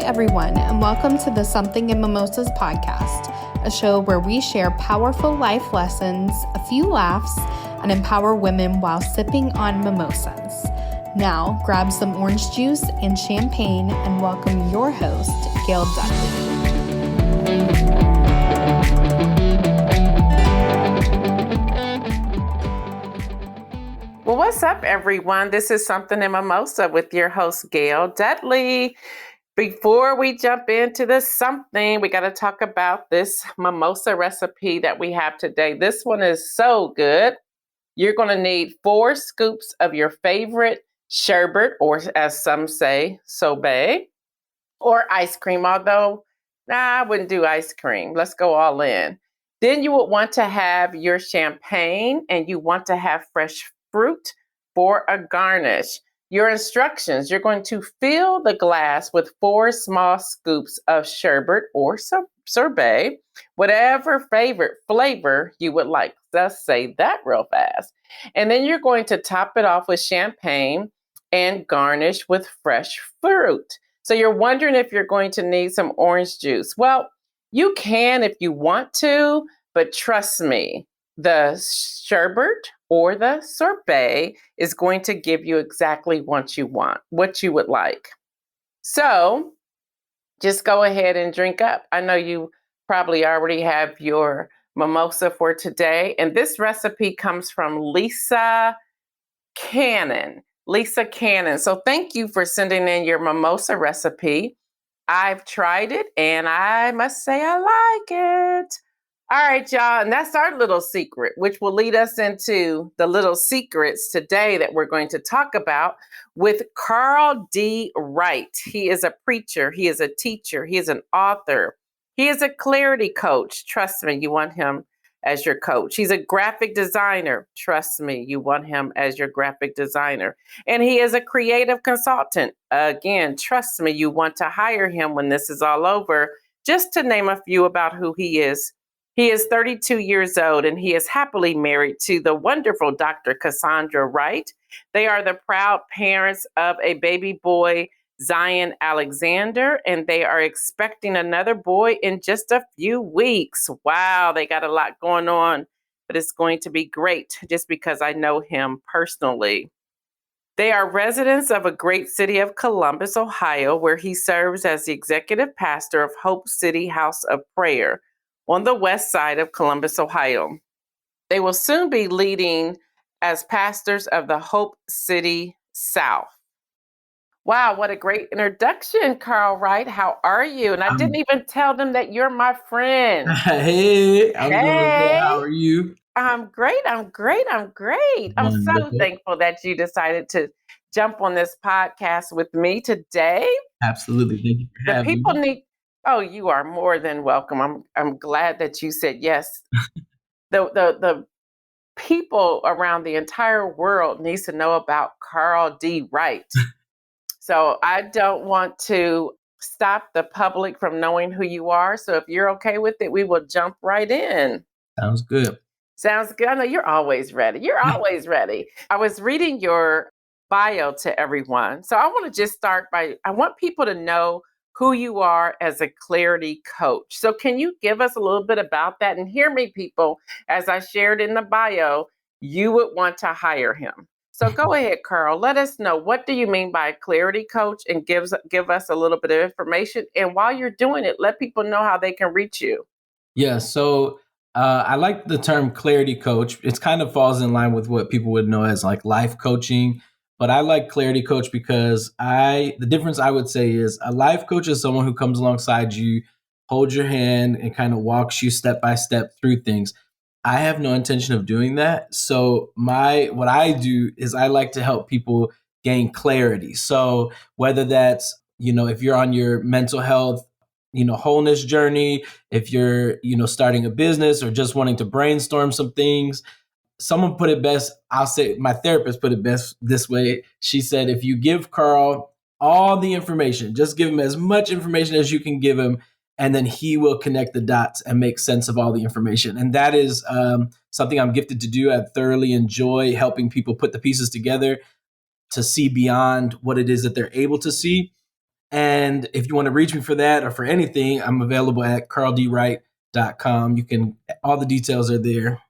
everyone, and welcome to the Something in Mimosas podcast, a show where we share powerful life lessons, a few laughs, and empower women while sipping on mimosas. Now, grab some orange juice and champagne and welcome your host, Gail Dudley. Well, what's up, everyone? This is Something in Mimosa with your host, Gail Dudley. Before we jump into the something, we got to talk about this mimosa recipe that we have today. This one is so good. You're going to need 4 scoops of your favorite sherbet, or as some say, sorbet, or ice cream, although I wouldn't do ice cream. Let's go all in. Then you would want to have your champagne, and you want to have fresh fruit for a garnish. Your instructions: you're going to fill the glass with 4 small scoops of sherbet or sorbet, whatever favorite flavor you would like. Let's say that real fast. And then you're going to top it off with champagne and garnish with fresh fruit. So you're wondering if you're going to need some orange juice. Well, you can if you want to, but trust me, the sherbet or the sorbet is going to give you exactly what you want, what you would like. So just go ahead and drink up. I know you probably already have your mimosa for today. And this recipe comes from Lisa Cannon. Lisa Cannon. So thank you for sending in your mimosa recipe. I've tried it and I must say I like it. All right, y'all, and that's our little secret, which will lead us into the little secrets today that we're going to talk about with Carl D. Wright. He is a preacher, he is a teacher, he is an author, he is a clarity coach. Trust me, you want him as your coach. He's a graphic designer. Trust me, you want him as your graphic designer. And he is a creative consultant. Again, trust me, you want to hire him when this is all over. Just to name a few about who he is. He is 32 years old and he is happily married to the wonderful Dr. Cassandra Wright. They are the proud parents of a baby boy, Zion Alexander, and they are expecting another boy in just a few weeks. Wow, they got a lot going on, but it's going to be great just because I know him personally. They are residents of a great city of Columbus, Ohio, where he serves as the executive pastor of Hope City House of Prayer on the west side of Columbus, Ohio. They will soon be leading as pastors of the Hope City South. Wow, what a great introduction, Carl Wright. How are you? And I didn't even tell them that you're my friend. Hey, I was going to say, how are you? I'm great. I'm so thankful that you decided to jump on this podcast with me today. Absolutely. Thank you for having me. Oh, you are more than welcome. I'm glad that you said yes. The people around the entire world needs to know about Carl D. Wright. So I don't want to stop the public from knowing who you are. So if you're okay with it, we will jump right in. Sounds good. Sounds good. I know you're always ready. I was reading your bio to everyone. So I want to just start I want people to know who you are as a clarity coach. So can you give us a little bit about that? And hear me, people, as I shared in the bio, you would want to hire him. So go ahead, Carl. Let us know, what do you mean by a clarity coach, and give us a little bit of information. And while you're doing it, let people know how they can reach you. Yeah, so I like the term clarity coach. It kind of falls in line with what people would know as like life coaching. But I like clarity coach because the difference I would say is a life coach is someone who comes alongside you, holds your hand, and kind of walks you step by step through things. I have no intention of doing that. So what I do is I like to help people gain clarity. So whether that's, if you're on your mental health, wholeness journey, if you're, starting a business or just wanting to brainstorm some things. Someone put it best, I'll say, my therapist put it best this way. She said, if you give Carl all the information, just give him as much information as you can give him, and then he will connect the dots and make sense of all the information. And that is something I'm gifted to do. I thoroughly enjoy helping people put the pieces together to see beyond what it is that they're able to see. And if you want to reach me for that or for anything, I'm available at carldwright.com. All the details are there.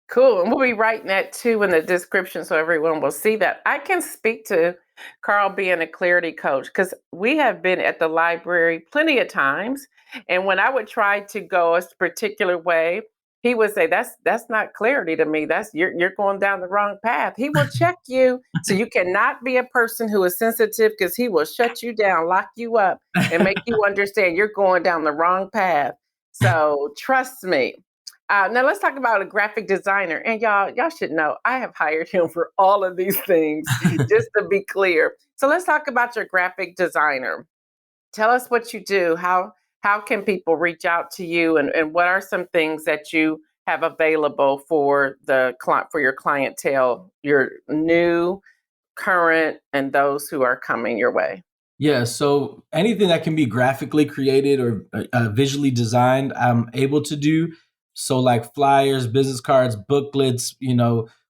Cool. And we'll be writing that too in the description so everyone will see that. I can speak to Carl being a clarity coach because we have been at the library plenty of times. And when I would try to go a particular way, he would say, that's not clarity to me. That's you're going down the wrong path. He will check you. So you cannot be a person who is sensitive because he will shut you down, lock you up, and make you understand you're going down the wrong path. So trust me. Now let's talk about a graphic designer. And y'all should know I have hired him for all of these things, just to be clear. So let's talk about your graphic designer. Tell us what you do. How can people reach out to you, and what are some things that you have available for your clientele, your new, current, and those who are coming your way? Yeah, so anything that can be graphically created or visually designed, I'm able to do. So like flyers, business cards, booklets,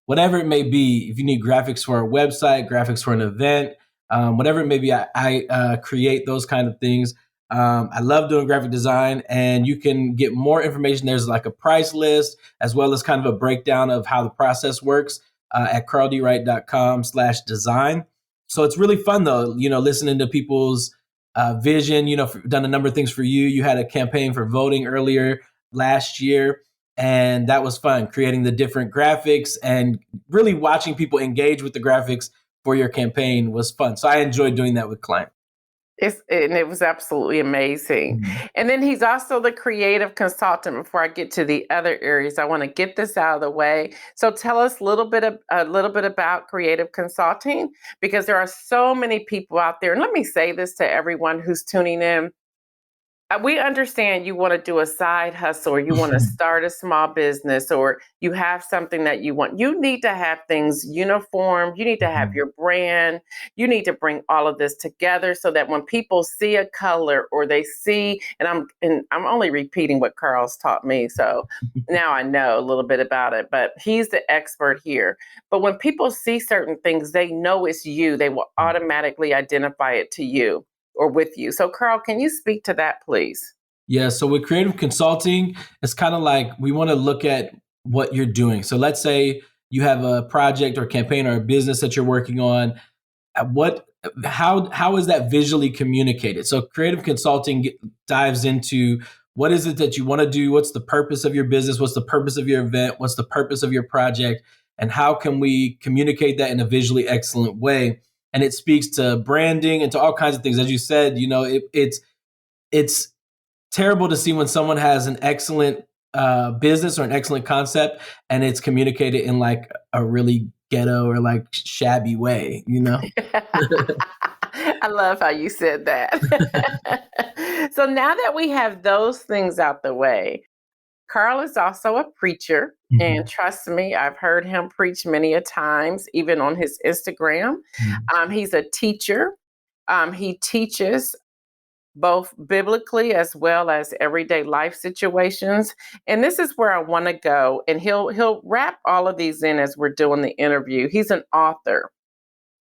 whatever it may be. If you need graphics for a website, graphics for an event, whatever it may be, I create those kind of things. I love doing graphic design, and you can get more information. There's like a price list as well as kind of a breakdown of how the process works at carldwright.com/design. So it's really fun though, listening to people's vision. Done a number of things for you. You had a campaign for voting earlier last year, and that was fun, creating the different graphics and really watching people engage with the graphics for your campaign was fun. So I enjoyed doing that with clients. And it was absolutely amazing. Mhm. And then he's also the creative consultant. Before I get to the other areas, I want to get this out of the way. So tell us a little bit about creative consulting, because there are so many people out there. And let me say this to everyone who's tuning in. We understand you want to do a side hustle, or you want to start a small business, or you have something that you want. You need to have things uniform. You need to have your brand. You need to bring all of this together so that when people see a color or they see, and I'm only repeating what Carl's taught me. So now I know a little bit about it, but he's the expert here. But when people see certain things, they know it's you. They will automatically identify it to you or with you. So Carl, can you speak to that, please? Yeah, so with creative consulting, it's kind of like we want to look at what you're doing. So let's say you have a project or campaign or a business that you're working on. How is that visually communicated? So creative consulting dives into what is it that you want to do? What's the purpose of your business? What's the purpose of your event? What's the purpose of your project? And how can we communicate that in a visually excellent way? And it speaks to branding and to all kinds of things. As you said, it's terrible to see when someone has an excellent business or an excellent concept and it's communicated in like a really ghetto or like shabby way. I love how you said that. So now that we have those things out the way, Carl is also a preacher. And trust me, I've heard him preach many a times, even on his Instagram. He's a teacher. He teaches both biblically as well as everyday life situations. And this is where I want to go. And he'll wrap all of these in as we're doing the interview. He's an author.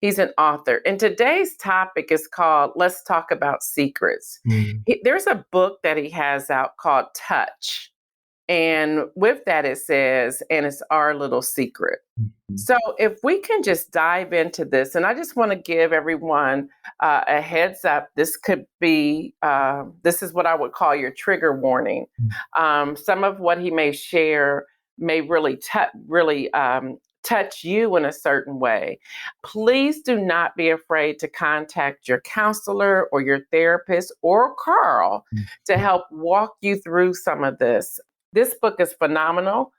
And today's topic is called Let's Talk About Secrets. There's a book that he has out called Touch. And with that, it says, and it's our little secret. So if we can just dive into this, and I just want to give everyone a heads up. This could be, this is what I would call your trigger warning. Some of what he may share may really touch you in a certain way. Please do not be afraid to contact your counselor or your therapist or Carl to help walk you through some of this. This book is phenomenal.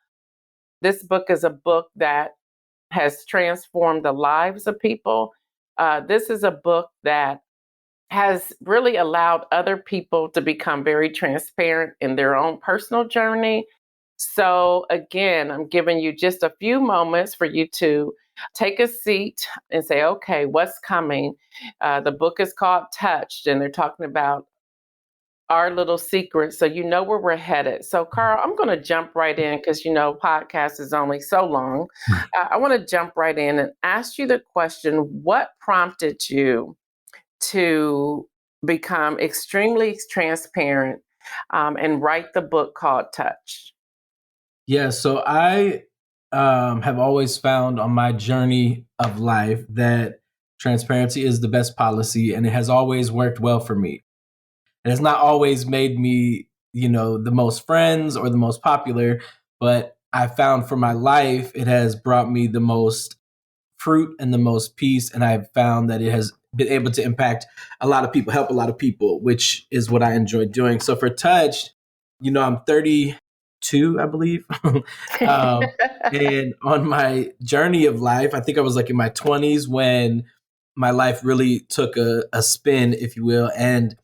This book is a book that has transformed the lives of people. This is a book that has really allowed other people to become very transparent in their own personal journey. So again, I'm giving you just a few moments for you to take a seat and say, okay, what's coming? The book is called Touched, and they're talking about our little secret, so you know where we're headed. So Carl, I'm going to jump right in because podcast is only so long. I want to jump right in and ask you the question: what prompted you to become extremely transparent and write the book called Touch? Yeah, so I have always found on my journey of life that transparency is the best policy, and it has always worked well for me. It has not always made me, the most friends or the most popular, but I found for my life, it has brought me the most fruit and the most peace. And I've found that it has been able to impact a lot of people, help a lot of people, which is what I enjoy doing. So for Touched, I'm 32, I believe. And on my journey of life, I think I was like in my 20s when my life really took a spin, if you will. And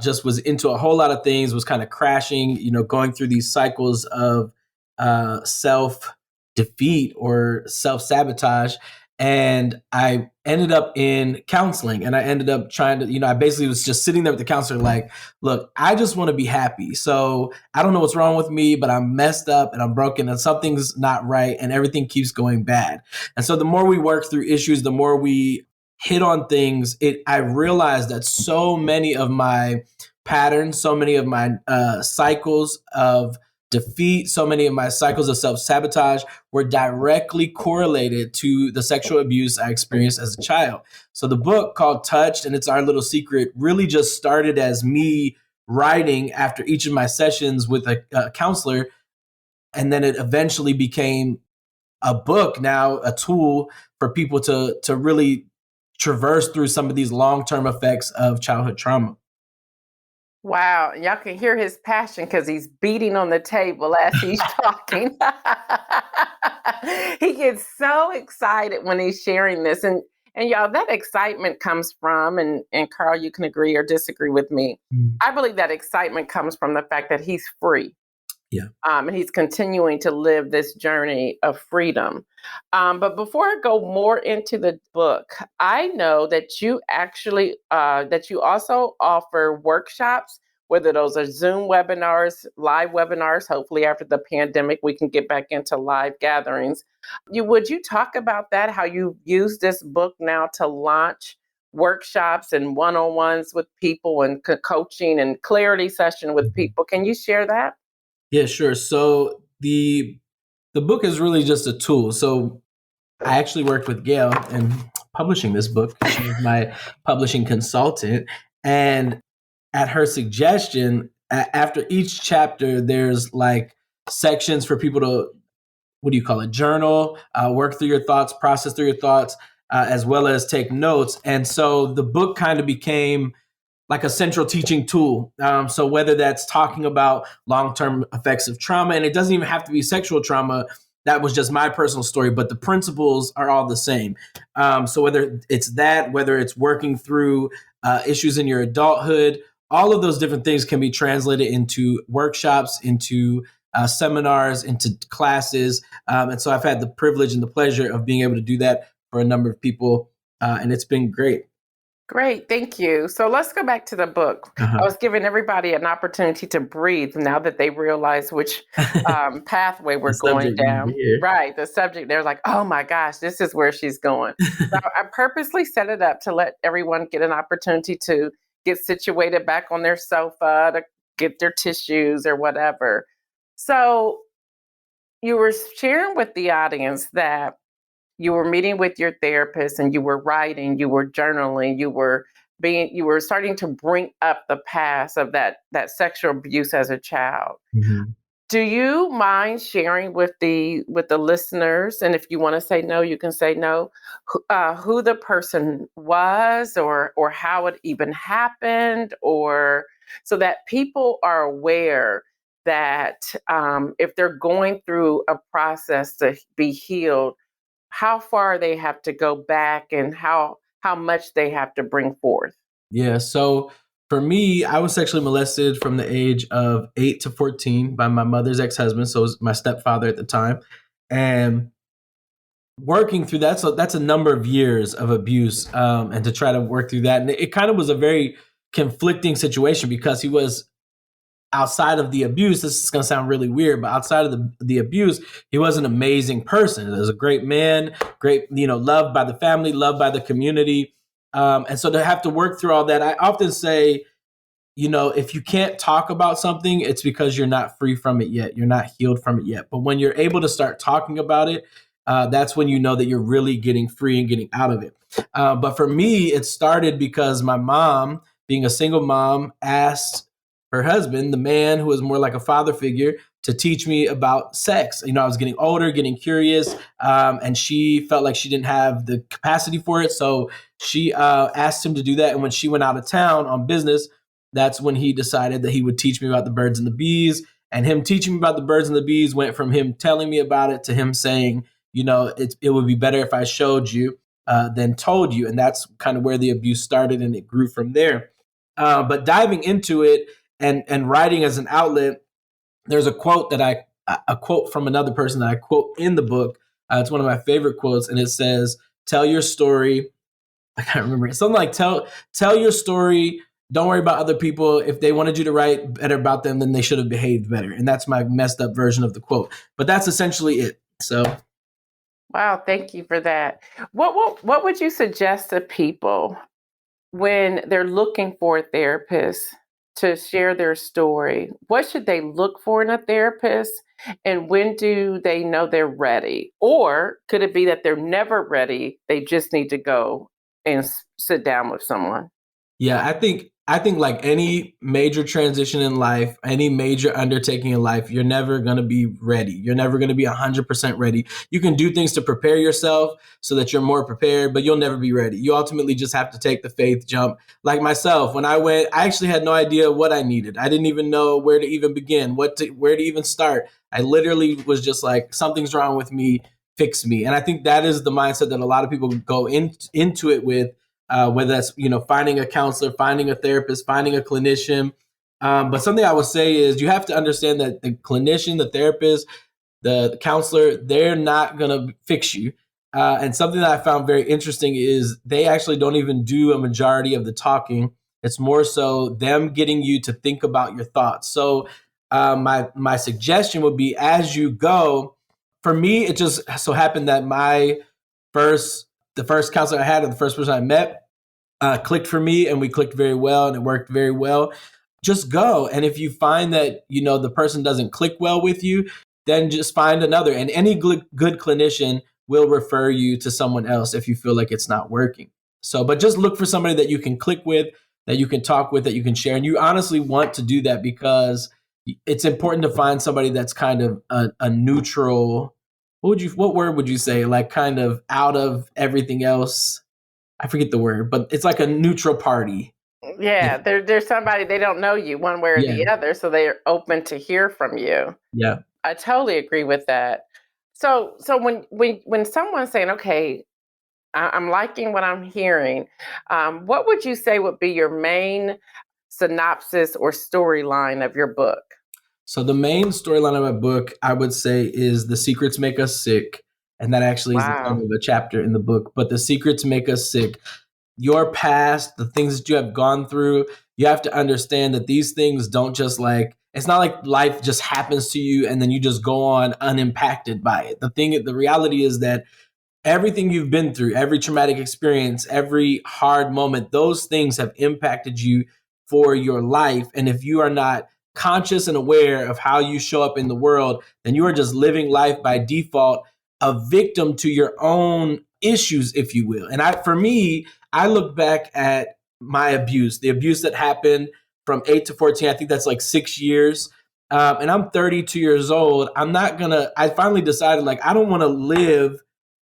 just was into a whole lot of things, was kind of crashing, going through these cycles of self defeat or self sabotage. And I ended up in counseling, and I ended up trying to, I basically was just sitting there with the counselor, like, look, I just want to be happy. So I don't know what's wrong with me, but I'm messed up and I'm broken and something's not right and everything keeps going bad. And so the more we work through issues, the more we hit on things, I realized that so many of my patterns, so many of my cycles of defeat, so many of my cycles of self-sabotage were directly correlated to the sexual abuse I experienced as a child. So the book called Touched, and it's our little secret, really just started as me writing after each of my sessions with a counselor. And then it eventually became a book, now a tool for people to really traverse through some of these long-term effects of childhood trauma. Wow, y'all can hear his passion because he's beating on the table as he's talking. He gets so excited when he's sharing this. And y'all, that excitement comes from, and Carl, you can agree or disagree with me. I believe that excitement comes from the fact that he's free. Yeah. And he's continuing to live this journey of freedom. But before I go more into the book, I know that you actually that you also offer workshops, whether those are Zoom webinars, live webinars. Hopefully, after the pandemic, we can get back into live gatherings. Would you talk about that? How you use this book now to launch workshops and one-on-ones with people and coaching and clarity session with people? Can you share that? Yeah, sure. So the book is really just a tool. So I actually worked with Gail in publishing this book. She was my publishing consultant. And at her suggestion, after each chapter, there's like sections for people to, what do you call it, journal, work through your thoughts, process through your thoughts, as well as take notes. And so the book kind of became like a central teaching tool. So whether that's talking about long-term effects of trauma, and it doesn't even have to be sexual trauma, that was just my personal story, but the principles are all the same. So whether it's that, whether it's working through issues in your adulthood, all of those different things can be translated into workshops, into seminars, into classes. And so I've had the privilege and the pleasure of being able to do that for a number of people. And it's been great. Great, thank you. So let's go back to the book. I was giving everybody an opportunity to breathe now that they realize which pathway we're going down. Right, the subject, they're like, oh my gosh, this is where she's going. So I purposely set it up to let everyone get an opportunity to get situated back on their sofa, to get their tissues or whatever. So you were sharing with the audience that you were meeting with your therapist and you were writing, you were journaling, you were starting to bring up the past of that sexual abuse as a child. Mm-hmm. Do you mind sharing with the listeners, and if you want to say no, you can say no, who the person was, or how it even happened, or so that people are aware that if they're going through a process to be healed, how far they have to go back and how much they have to bring forth. Yeah. So for me, I was sexually molested from the age of 8 to 14 by my mother's ex-husband. So it was my stepfather at the time. And working through that, so that's a number of years of abuse, and to try to work through that. And it kind of was a very conflicting situation because he was outside of the abuse. This is going to sound really weird, but outside of the abuse, he was an amazing person. He was a great man, great, loved by the family, loved by the community. And so to have to work through all that, I often say, if you can't talk about something, it's because you're not free from it yet. You're not healed from it yet. But when you're able to start talking about it, that's when you know that you're really getting free and getting out of it. But for me, it started because my mom, being a single mom, asked her husband, the man who was more like a father figure, to teach me about sex. I was getting older, getting curious, and she felt like she didn't have the capacity for it. So she asked him to do that. And when she went out of town on business, that's when he decided that he would teach me about the birds and the bees. And him teaching me about the birds and the bees went from him telling me about it to him saying, it would be better if I showed you than told you. And that's kind of where the abuse started, and it grew from there. But diving into it and writing as an outlet, there's a quote from another person that I quote in the book. It's one of my favorite quotes, and it says, "Tell your story." I can't remember. It's something like tell your story. Don't worry about other people. If they wanted you to write better about them, then they should have behaved better. And that's my messed up version of the quote. But that's essentially it. So, wow, thank you for that. What would you suggest to people when they're looking for a therapist to share their story? What should they look for in a therapist? And when do they know they're ready? Or could it be that they're never ready? They just need to go and sit down with someone? yeah, I think like any major transition in life, any major undertaking in life, you're never going to be ready. You're never going to be 100% ready. You can do things to prepare yourself so that you're more prepared, but you'll never be ready. You ultimately just have to take the faith jump. Like myself, when I went, I actually had no idea what I needed. I didn't even know where to even begin, where to even start. I literally was just like, something's wrong with me, fix me. And I think that is the mindset that a lot of people go into it with. Whether that's finding a counselor, finding a therapist, finding a clinician. But something I would say is you have to understand that the clinician, the therapist, the counselor, they're not going to fix you. And something that I found very interesting is they actually don't even do a majority of the talking. It's more so them getting you to think about your thoughts. So my suggestion would be, as you go, for me, it just so happened that the first counselor I had, or the first person I met, clicked for me, and we clicked very well, and it worked very well. Just go. And if you find that, the person doesn't click well with you, then just find another. And any good clinician will refer you to someone else if you feel like it's not working. So, but just look for somebody that you can click with, that you can talk with, that you can share. And you honestly want to do that because it's important to find somebody that's kind of a neutral. What word would you say? Like kind of out of everything else. I forget the word, but it's like a neutral party. Yeah, there's somebody, they don't know you one way or the other, so they're open to hear from you. Yeah. I totally agree with that. So when someone's saying, okay, I'm liking what I'm hearing, what would you say would be your main synopsis or storyline of your book? So the main storyline of my book, I would say, is The Secrets Make Us Sick. And that actually is the title of a chapter in the book. But the secrets make us sick. Your past, the things that you have gone through, you have to understand that these things don't just it's not like life just happens to you and then you just go on unimpacted by it. The reality is that everything you've been through, every traumatic experience, every hard moment, those things have impacted you for your life. And if you are not conscious and aware of how you show up in the world, then you are just living life by default, a victim to your own issues, if you will. And for me, I look back at my abuse, the abuse that happened from 8 to 14. I think that's like 6 years. And I'm 32 years old. I finally decided, I don't want to live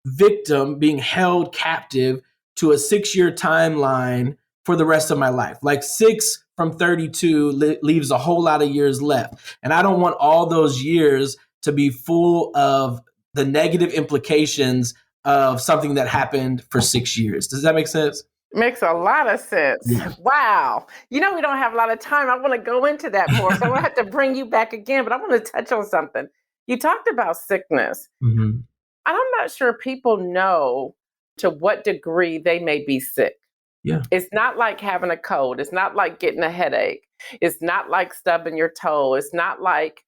victim, being held captive to a 6-year timeline for the rest of my life. Like 6 from 32 leaves a whole lot of years left. And I don't want all those years to be full of the negative implications of something that happened for 6 years. Does that make sense? Makes a lot of sense. Yeah. Wow. We don't have a lot of time. I want to go into that more. So I'm going to have to bring you back again, but I want to touch on something. You talked about sickness. Mm-hmm. I'm not sure people know to what degree they may be sick. Yeah. It's not like having a cold. It's not like getting a headache. It's not like stubbing your toe. It's not like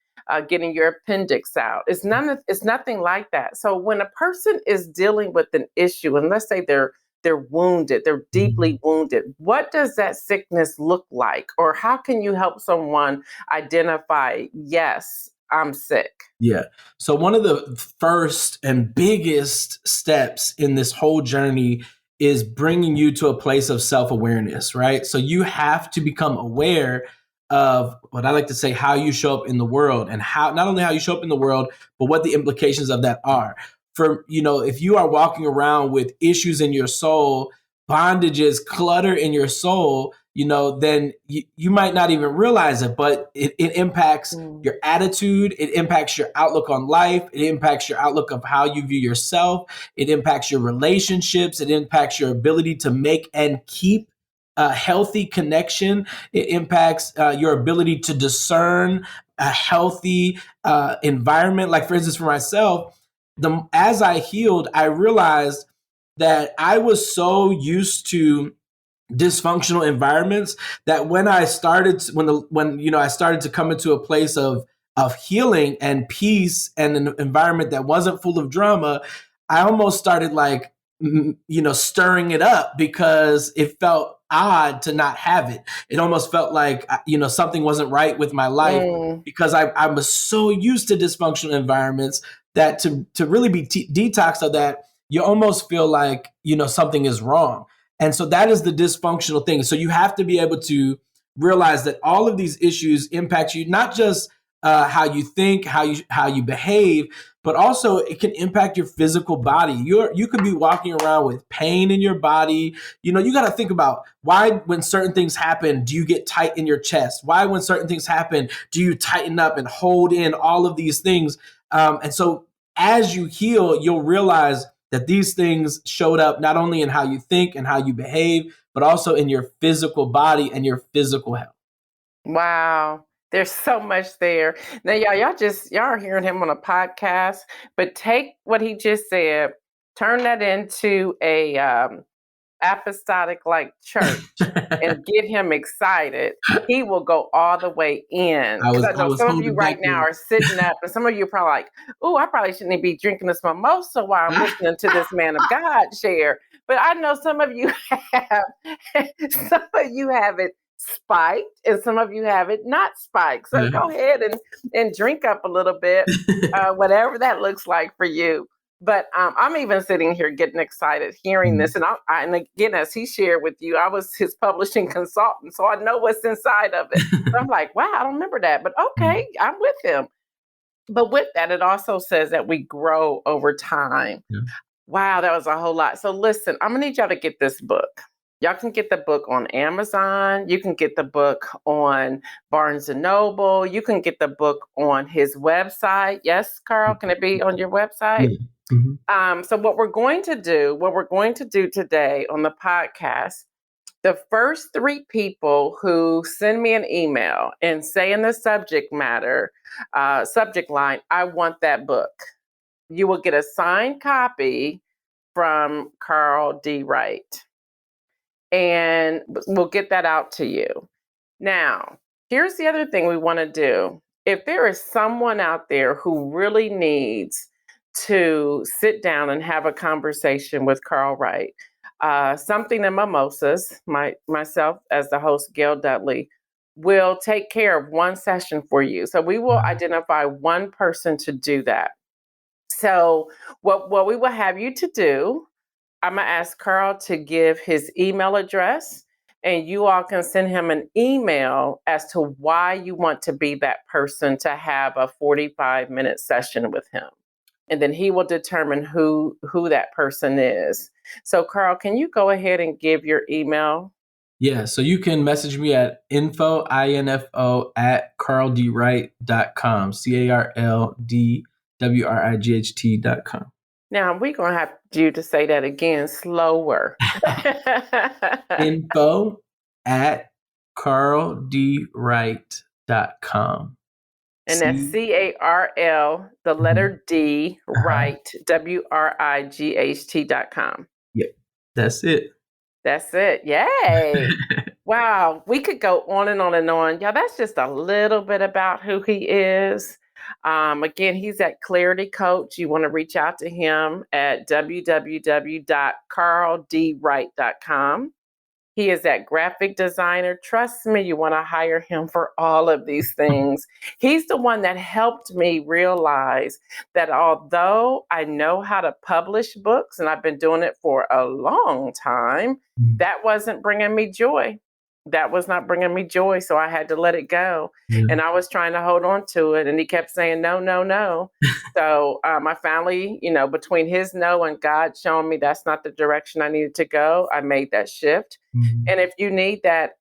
getting your appendix out. It's nothing like that. So when a person is dealing with an issue, and let's say they're they're wounded, they're deeply wounded. What does that sickness look like? Or how can you help someone identify, yes, I'm sick? Yeah. So one of the first and biggest steps in this whole journey is bringing you to a place of self-awareness, right? So you have to become aware of what I like to say, how you show up in the world, and how, not only how you show up in the world, but what the implications of that are. For, if you are walking around with issues in your soul, bondages, clutter in your soul, then you might not even realize it, but it impacts your attitude. It impacts your outlook on life. It impacts your outlook of how you view yourself. It impacts your relationships. It impacts your ability to make and keep a healthy connection. It impacts your ability to discern a healthy environment. Like, for instance, for myself, as I healed, I realized that I was so used to dysfunctional environments that when I started to come into a place of healing and peace and an environment that wasn't full of drama, I almost started stirring it up because it felt odd to not have it. It almost felt like something wasn't right with my life because I was so used to dysfunctional environments that to really be detoxed of that, you almost feel like something is wrong. And so that is the dysfunctional thing. So you have to be able to realize that all of these issues impact you, not just how you think, how you behave, but also it can impact your physical body. You could be walking around with pain in your body. You got to think about why, when certain things happen, do you get tight in your chest? Why, when certain things happen, do you tighten up and hold in all of these things? And so as you heal, you'll realize that these things showed up not only in how you think and how you behave, but also in your physical body and your physical health. Wow. There's so much there. Now, y'all are hearing him on a podcast, but take what he just said, turn that into a apostolic like church and get him excited. He will go all the way in. Because I know some of you right now are sitting up, and some of you are probably like, "Oh, I probably shouldn't be drinking this mimosa while I'm listening to this man of God share." But I know some of you have it spiked, and some of you have it not spiked. So go ahead and drink up a little bit, whatever that looks like for you. But I'm even sitting here getting excited hearing this. And and again, as he shared with you, I was his publishing consultant, so I know what's inside of it. So I'm like, wow, I don't remember that. But okay, I'm with him. But with that, it also says that we grow over time. Yeah. Wow, that was a whole lot. So listen, I'm going to need y'all to get this book. Y'all can get the book on Amazon. You can get the book on Barnes & Noble. You can get the book on his website. Yes, Carl, can it be on your website? Yeah. Mm-hmm. So what we're going to do today on the podcast, the first 3 people who send me an email and say in the subject line, I want that book, you will get a signed copy from Carl D. Wright. And we'll get that out to you. Now, here's the other thing we want to do. If there is someone out there who really needs to sit down and have a conversation with Carl Wright, Something in Mimosas, myself as the host, Gail Dudley, will take care of one session for you. So we will identify one person to do that. So what we will have you to do, I'm going to ask Carl to give his email address, and you all can send him an email as to why you want to be that person to have a 45-minute session with him. And then he will determine who that person is. So Carl, can you go ahead and give your email? Yeah, so you can message me at info at carldwright.com, CARLDWRIGHT.com. Now, we're going to have you to say that again slower. Info at carldwright.com. And that's CARL, the letter D, Wright, WRIGHT.com. Yep, that's it. That's it. Yay. Wow. We could go on and on and on. Yeah, that's just a little bit about who he is. Again, he's at Clarity Coach. You want to reach out to him at www.carldwright.com. He is that graphic designer. Trust me, you want to hire him for all of these things. He's the one that helped me realize that although I know how to publish books, and I've been doing it for a long time, that wasn't bringing me joy. That was not bringing me joy. So I had to let it go. Yeah. And I was trying to hold on to it. And he kept saying, no, no, no. So I finally, between his no and God showing me that's not the direction I needed to go, I made that shift. Mm-hmm. And if you need that,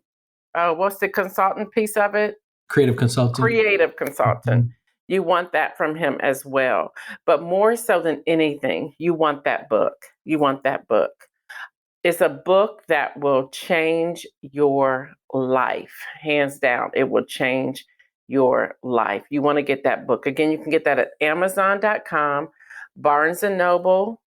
what's the consultant piece of it? Creative consultant. Mm-hmm. You want that from him as well. But more so than anything, you want that book. It's a book that will change your life. Hands down, it will change your life. You want to get that book. Again, you can get that at Amazon.com, Barnes & Noble,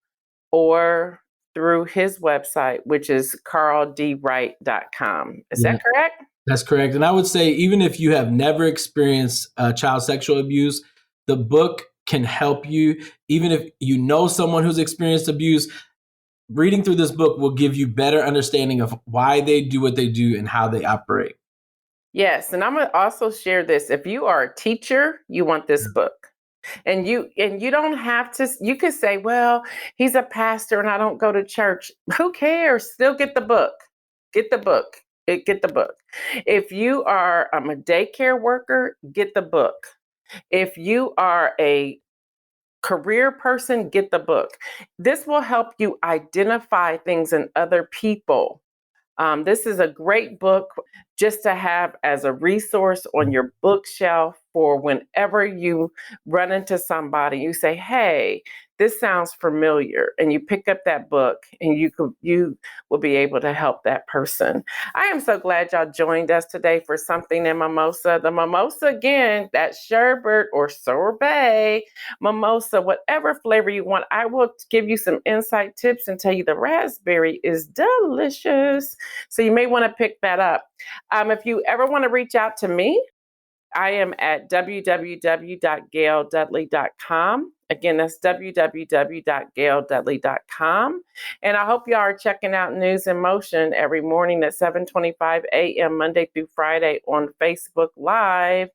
or through his website, which is carldwright.com. Is that correct? That's correct. And I would say, even if you have never experienced child sexual abuse, the book can help you. Even if you know someone who's experienced abuse, reading through this book will give you better understanding of why they do what they do and how they operate. Yes. And I'm going to also share this. If you are a teacher, you want this book. And you don't have to, you could say, well, he's a pastor and I don't go to church. Who cares? Still get the book. Get the book. If you are a daycare worker, get the book. If you are a career person, get the book. This will help you identify things in other people. This is a great book just to have as a resource on your bookshelf for whenever you run into somebody, you say, hey, this sounds familiar, and you pick up that book and you will be able to help that person. I am so glad y'all joined us today for Something in Mimosa. The mimosa, again, that sherbet or sorbet, mimosa, whatever flavor you want. I will give you some insight tips and tell you the raspberry is delicious. So you may want to pick that up. If you ever want to reach out to me, I am at www.gaildudley.com. Again, that's www.gaildudley.com. And I hope y'all are checking out News in Motion every morning at 7:25 a.m. Monday through Friday on Facebook Live.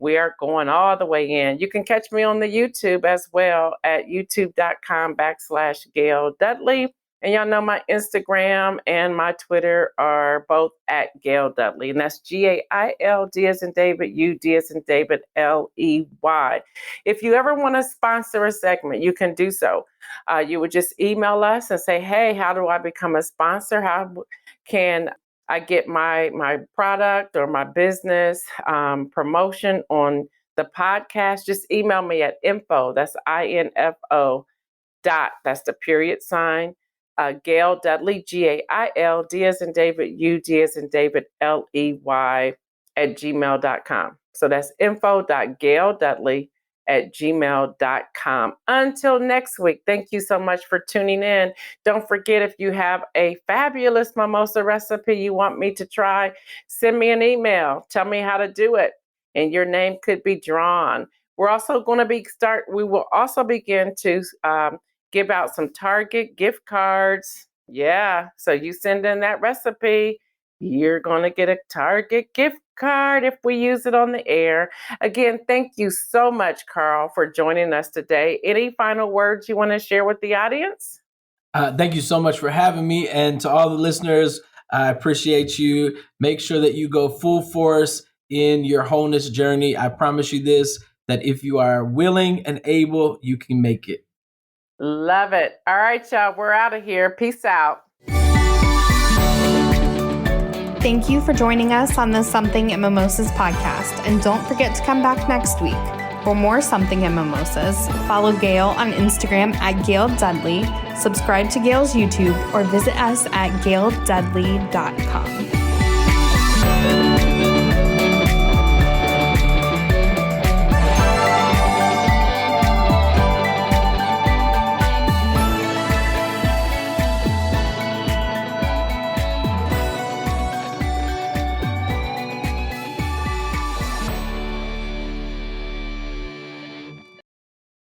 We are going all the way in. You can catch me on the YouTube as well at youtube.com/Gail Dudley. And y'all know my Instagram and my Twitter are both at Gail Dudley. And that's Gail, D as in David, U, D as in David, Ley. If you ever want to sponsor a segment, you can do so. You would just email us and say, hey, how do I become a sponsor? How can I get my product or my business promotion on the podcast? Just email me at info, that's INFO, that's the period sign, Gail Dudley, Gail, D as in David, U, D as in David, Ley @gmail.com. So that's info.gaildudley@gmail.com. Until next week, thank you so much for tuning in. Don't forget, if you have a fabulous mimosa recipe you want me to try, send me an email. Tell me how to do it, and your name could be drawn. We're also going to we will also begin to give out some Target gift cards. Yeah, so you send in that recipe, you're going to get a Target gift card if we use it on the air. Again, thank you so much, Carl, for joining us today. Any final words you want to share with the audience? Thank you so much for having me. And to all the listeners, I appreciate you. Make sure that you go full force in your wholeness journey. I promise you this, that if you are willing and able, you can make it. Love it. All right, y'all, we're out of here. Peace out. Thank you for joining us on the Something in Mimosas podcast. And don't forget to come back next week for more Something in Mimosas. Follow Gail on Instagram at Gail Dudley, subscribe to Gail's YouTube, or visit us at gaildudley.com.